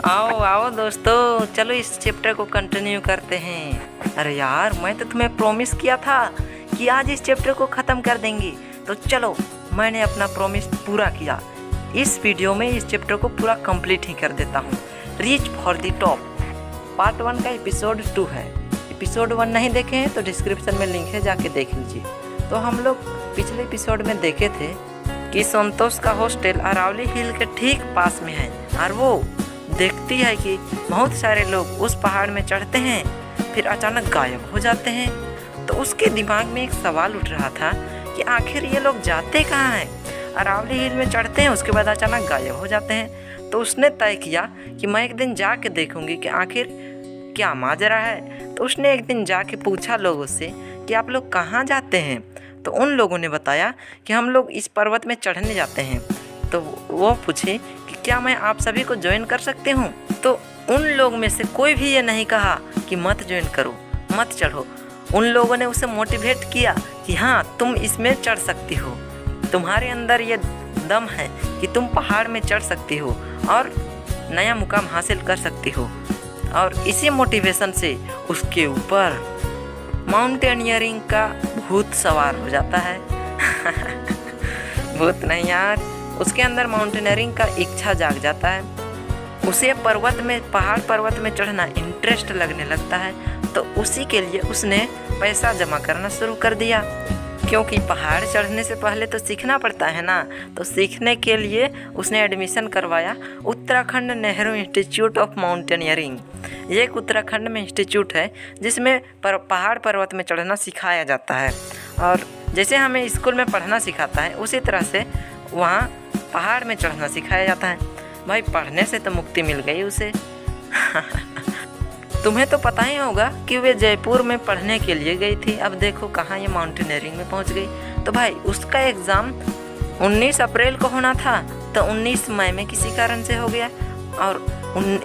आओ आओ दोस्तों, चलो इस चैप्टर को कंटिन्यू करते हैं। अरे यार, मैं तो तुम्हें प्रॉमिस किया था कि आज इस चैप्टर को ख़त्म कर देंगे। तो चलो, मैंने अपना प्रॉमिस पूरा किया। इस वीडियो में इस चैप्टर को पूरा कंप्लीट ही कर देता हूँ। Reach for the top part 1 का एपिसोड 2 है। एपिसोड 1 नहीं देखे हैं तो डिस्क्रिप्शन में लिंक है, जाके देख लीजिए। तो हम लोग पिछले एपिसोड में देखे थे कि संतोष का हॉस्टल अरावली हिल के ठीक पास में है और वो देखती है कि बहुत सारे लोग उस पहाड़ में चढ़ते हैं फिर अचानक गायब हो जाते हैं। तो उसके दिमाग में एक सवाल उठ रहा था कि आखिर ये लोग जाते कहाँ हैं। अरावली हिल में चढ़ते हैं, उसके बाद अचानक गायब हो जाते हैं। तो उसने तय किया कि मैं एक दिन जाके देखूंगी कि आखिर क्या माजरा है। तो उसने एक दिन जाके पूछा लोगों से कि आप लोग कहाँ जाते हैं। तो उन लोगों ने बताया कि हम लोग इस पर्वत में चढ़ने जाते हैं। तो वो पूछे कि क्या मैं आप सभी को ज्वाइन कर सकती हूँ। तो उन लोगों में से कोई भी ये नहीं कहा कि मत ज्वाइन करो, मत चढ़ो। उन लोगों ने उसे मोटिवेट किया कि हाँ, तुम इसमें चढ़ सकती हो, तुम्हारे अंदर ये दम है कि तुम पहाड़ में चढ़ सकती हो और नया मुकाम हासिल कर सकती हो। और इसी मोटिवेशन से उसके ऊपर माउंटेनियरिंग का भूत सवार हो जाता है। भूत नहीं यार, उसके अंदर माउंटेनियरिंग का इच्छा जाग जाता है। उसे पहाड़ पर्वत में चढ़ना इंटरेस्ट लगने लगता है। तो उसी के लिए उसने पैसा जमा करना शुरू कर दिया, क्योंकि पहाड़ चढ़ने से पहले तो सीखना पड़ता है ना। तो सीखने के लिए उसने एडमिशन करवाया Uttarakhand Nehru institute of mountaineering. ये एक उत्तराखंड में इंस्टीट्यूट है जिसमें पहाड़ पर्वत में चढ़ना सिखाया जाता है। और जैसे हमें स्कूल में पढ़ना सिखाता है, उसी तरह से वहाँ पहाड़ में चढ़ना सिखाया जाता है। भाई, पढ़ने से तो मुक्ति मिल गई उसे। तुम्हें तो पता ही होगा कि वे जयपुर में पढ़ने के लिए गई थी। अब देखो कहाँ ये माउंटेनियरिंग में पहुँच गई। तो भाई, उसका एग्ज़ाम 19 अप्रैल को होना था, तो 19 मई में किसी कारण से हो गया और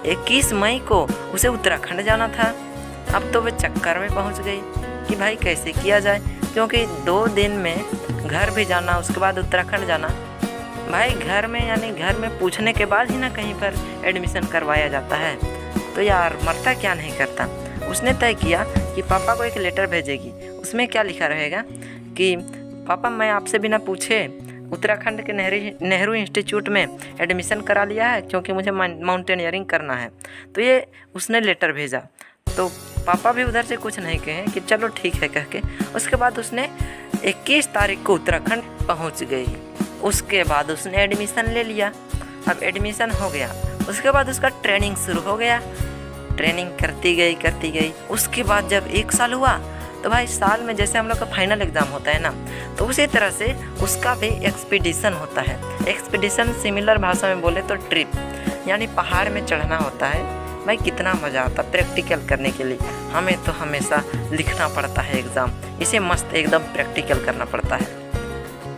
21 मई को उसे उत्तराखंड जाना था। अब तो वे चक्कर में पहुँच गई कि भाई कैसे किया जाए, क्योंकि 2 दिन में घर भी जाना, उसके बाद उत्तराखंड जाना। भाई, घर में यानी घर में पूछने के बाद ही ना कहीं पर एडमिशन करवाया जाता है। तो यार, मरता क्या नहीं करता। उसने तय किया कि पापा को एक लेटर भेजेगी। उसमें क्या लिखा रहेगा कि पापा, मैं आपसे बिना पूछे उत्तराखंड के नेहरू इंस्टीट्यूट में एडमिशन करा लिया है, क्योंकि मुझे माउंटेनियरिंग करना है। तो ये उसने लेटर भेजा। तो पापा भी उधर से कुछ नहीं कहे कि चलो ठीक है कह के उसके बाद उसने 21 तारीख को उत्तराखंड पहुंच गई। उसके बाद उसने एडमिशन ले लिया। अब एडमिशन हो गया, उसके बाद उसका ट्रेनिंग शुरू हो गया। ट्रेनिंग करती गई। उसके बाद जब 1 साल हुआ, तो भाई साल में जैसे हम लोग का फाइनल एग्ज़ाम होता है ना, तो उसी तरह से उसका भी एक्सपीडिशन होता है। एक्सपीडिशन सिमिलर भाषा में बोले तो ट्रिप, यानी पहाड़ में चढ़ना होता है। भाई, कितना मज़ा आता प्रैक्टिकल करने के लिए। हमें तो हमेशा लिखना पड़ता है एग्ज़ाम, इसे मस्त एकदम प्रैक्टिकल करना पड़ता है।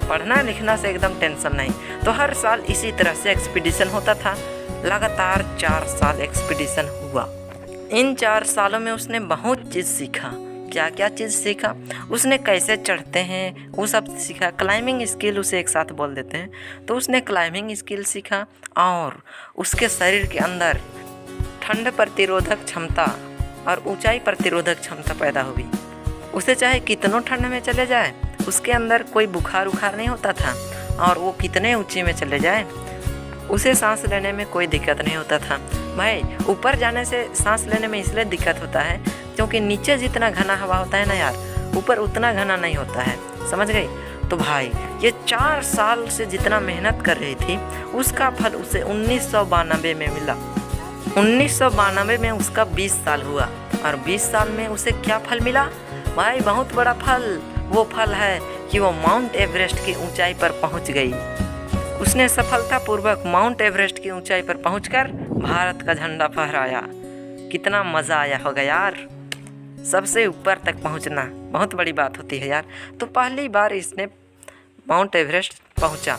पढ़ना लिखना से एकदम टेंशन नहीं। तो हर साल इसी तरह से एक्सपीडिशन होता था। लगातार 4 साल एक्सपीडिशन हुआ। इन 4 सालों में उसने बहुत चीज़ सीखा। क्या क्या चीज़ सीखा उसने, कैसे चढ़ते हैं वो सब सीखा। क्लाइंबिंग स्किल उसे एक साथ बोल देते हैं। तो उसने क्लाइंबिंग स्किल सीखा और उसके शरीर के अंदर ठंड प्रतिरोधक क्षमता और ऊंचाई प्रतिरोधक क्षमता पैदा हुई। उसे चाहे कितनों ठंड में चले जाए, उसके अंदर कोई बुखार नहीं होता था। और वो कितने ऊंची में चले जाए, उसे सांस लेने में कोई दिक्कत नहीं होता था। भाई, ऊपर जाने से सांस लेने में इसलिए दिक्कत होता है क्योंकि नीचे जितना घना हवा होता है ना यार, ऊपर उतना घना नहीं होता है। समझ गई। तो भाई, ये 4 साल से जितना मेहनत कर रही थी, उसका फल उसे 1992 में मिला। 1992 में उसका 20 साल हुआ और 20 साल में उसे क्या फल मिला भाई? बहुत बड़ा फल। वो फल है कि वो माउंट एवरेस्ट की ऊंचाई पर पहुंच गई। उसने सफलतापूर्वक माउंट एवरेस्ट की ऊंचाई पर पहुंचकर भारत का झंडा फहराया। कितना मज़ा आया होगा यार। सबसे ऊपर तक पहुंचना बहुत बड़ी बात होती है यार। तो पहली बार इसने माउंट एवरेस्ट पहुंचा।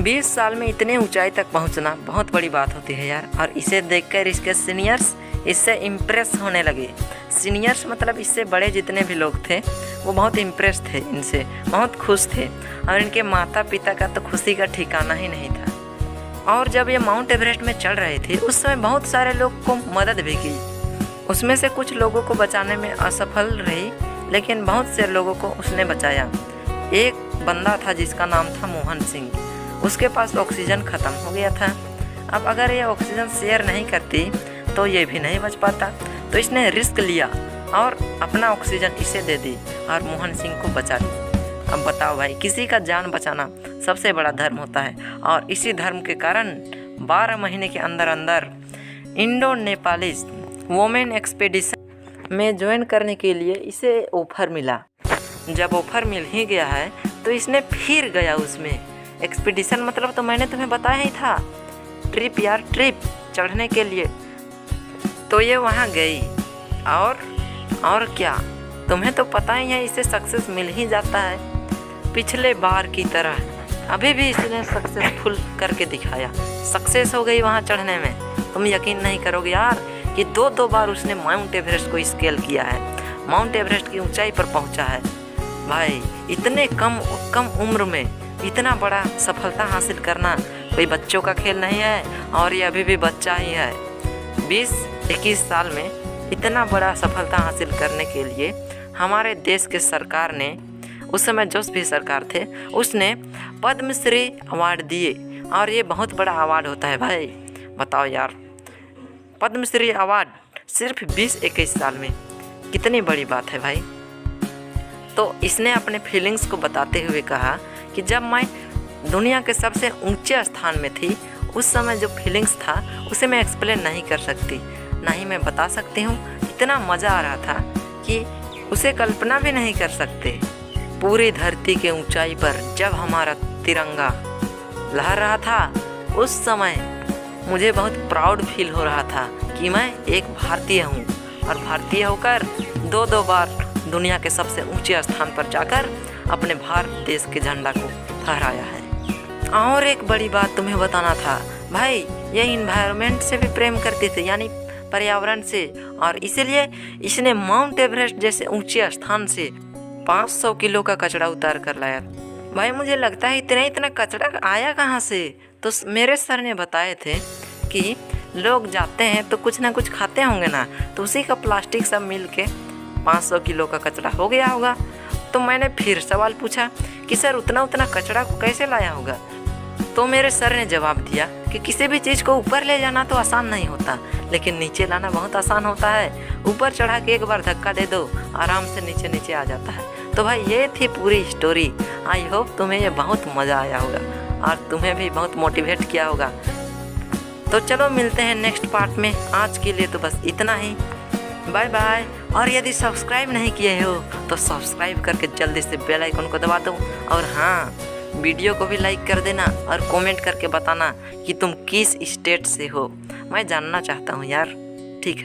20 साल में इतने ऊंचाई तक पहुंचना बहुत बड़ी बात होती है यार। और इसे देखकर इसके सीनियर्स इससे इम्प्रेस होने लगे। सीनियर्स मतलब इससे बड़े जितने भी लोग थे, वो बहुत इम्प्रेस थे इनसे, बहुत खुश थे। और इनके माता पिता का तो खुशी का ठिकाना ही नहीं था। और जब ये माउंट एवरेस्ट में चढ़ रहे थे उस समय बहुत सारे लोग को मदद भी की। उसमें से कुछ लोगों को बचाने में असफल रही, लेकिन बहुत से लोगों को उसने बचाया। एक बंदा था जिसका नाम था मोहन सिंह, उसके पास ऑक्सीजन ख़त्म हो गया था। अब अगर ये ऑक्सीजन शेयर नहीं करती तो ये भी नहीं बच पाता, तो इसने रिस्क लिया और अपना ऑक्सीजन इसे दे दी और मोहन सिंह को बचा ली। अब बताओ भाई, किसी का जान बचाना सबसे बड़ा धर्म होता है, और इसी धर्म के कारण 12 महीने के अंदर अंदर इंडो नेपालीज वोमेन एक्सपीडिशन में ज्वाइन करने के लिए इसे ऑफर मिला। जब ऑफर मिल ही गया है तो इसने फिर गया उसमें। एक्सपीडिशन मतलब तो मैंने तुम्हें बताया ही था, ट्रिप यार, ट्रिप चढ़ने के लिए। तो ये वहाँ गई और क्या, तुम्हें तो पता ही है इसे सक्सेस मिल ही जाता है। पिछले बार की तरह अभी भी इसने सक्सेसफुल करके दिखाया, सक्सेस हो गई वहाँ चढ़ने में। तुम यकीन नहीं करोगे यार कि दो बार उसने माउंट एवरेस्ट को स्केल किया है, माउंट एवरेस्ट की ऊंचाई पर पहुंचा है। भाई इतने कम उम्र में इतना बड़ा सफलता हासिल करना कोई बच्चों का खेल नहीं है, और ये अभी भी बच्चा ही है। 20-21 साल में इतना बड़ा सफलता हासिल करने के लिए हमारे देश के सरकार ने, उस समय जो भी सरकार थे, उसने पद्मश्री अवार्ड दिए, और ये बहुत बड़ा अवार्ड होता है भाई। बताओ यार, पद्मश्री अवार्ड सिर्फ 20-21 साल में, कितनी बड़ी बात है भाई। तो इसने अपने फीलिंग्स को बताते हुए कहा कि जब मैं दुनिया के सबसे ऊंचे स्थान में थी, उस समय जो फीलिंग्स था उसे मैं एक्सप्लेन नहीं कर सकती, ना ही मैं बता सकती हूँ। इतना मज़ा आ रहा था कि उसे कल्पना भी नहीं कर सकते। पूरी धरती के ऊंचाई पर जब हमारा तिरंगा लहर रहा था, उस समय मुझे बहुत प्राउड फील हो रहा था कि मैं एक भारतीय हूँ, और भारतीय होकर दो बार दुनिया के सबसे ऊंचे स्थान पर जाकर अपने भारत देश के झंडा को फहराया है। और एक बड़ी बात तुम्हें बताना था भाई, ये इन्वायरमेंट से भी प्रेम करते थे, यानी पर्यावरण से, और इसीलिए इसने माउंट एवरेस्ट जैसे ऊंचे स्थान से 500 किलो का कचरा उतार कर लाया। भाई मुझे लगता है इतना कचरा आया कहाँ से। तो मेरे सर ने बताए थे कि लोग जाते हैं तो कुछ ना कुछ खाते होंगे ना, तो उसी का प्लास्टिक सब मिल के 500 किलो का कचरा हो गया होगा। तो मैंने फिर सवाल पूछा कि सर उतना कचरा को कैसे लाया होगा। तो मेरे सर ने जवाब दिया कि किसी भी चीज़ को ऊपर ले जाना तो आसान नहीं होता, लेकिन नीचे लाना बहुत आसान होता है। ऊपर चढ़ा के एक बार धक्का दे दो, आराम से नीचे आ जाता है। तो भाई ये थी पूरी स्टोरी। आई होप तुम्हें ये बहुत मज़ा आया होगा और तुम्हें भी बहुत मोटिवेट किया होगा। तो चलो मिलते हैं नेक्स्ट पार्ट में। आज के लिए तो बस इतना ही, बाय बाय। और यदि सब्सक्राइब नहीं किए हो तो सब्सक्राइब करके जल्दी से बेल आइकन को दबा दो, और हाँ, वीडियो को भी लाइक कर देना और कमेंट करके बताना कि तुम किस स्टेट से हो, मैं जानना चाहता हूँ यार। ठीक है।